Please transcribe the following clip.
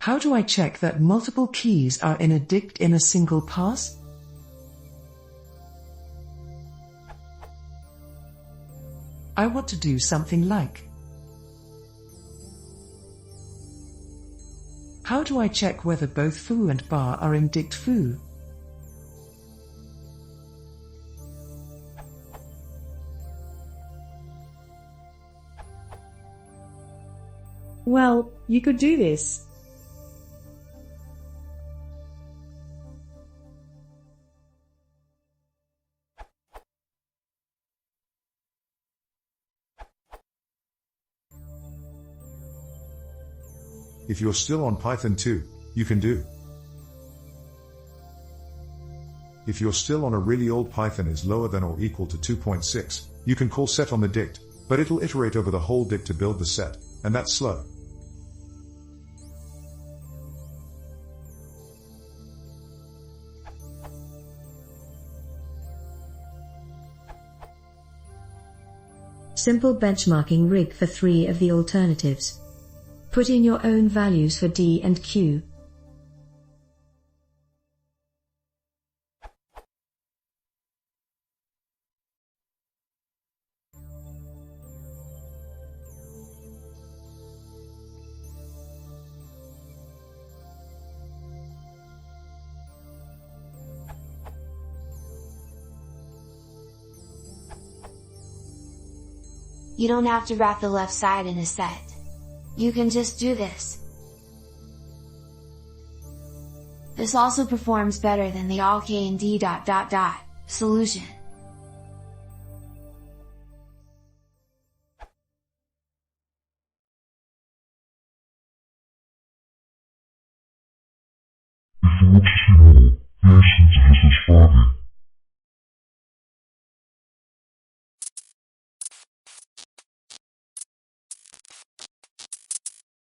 How do I check that multiple keys are in a dict in a single pass? I want to do something like. How do I check whether both foo and bar are in dict foo? Well, you could do this. If you're still on Python 2, you can do. If you're still on a really old Python is lower than or equal to 2.6, you can call set on the dict, but it'll iterate over the whole dict to build the set, and that's slow. Simple benchmarking rig for 3 of the alternatives. Put in your own values for D and Q. You don't have to wrap the left side in a set. You can just do this. This also performs better than the all k and d ... solution. If you want to see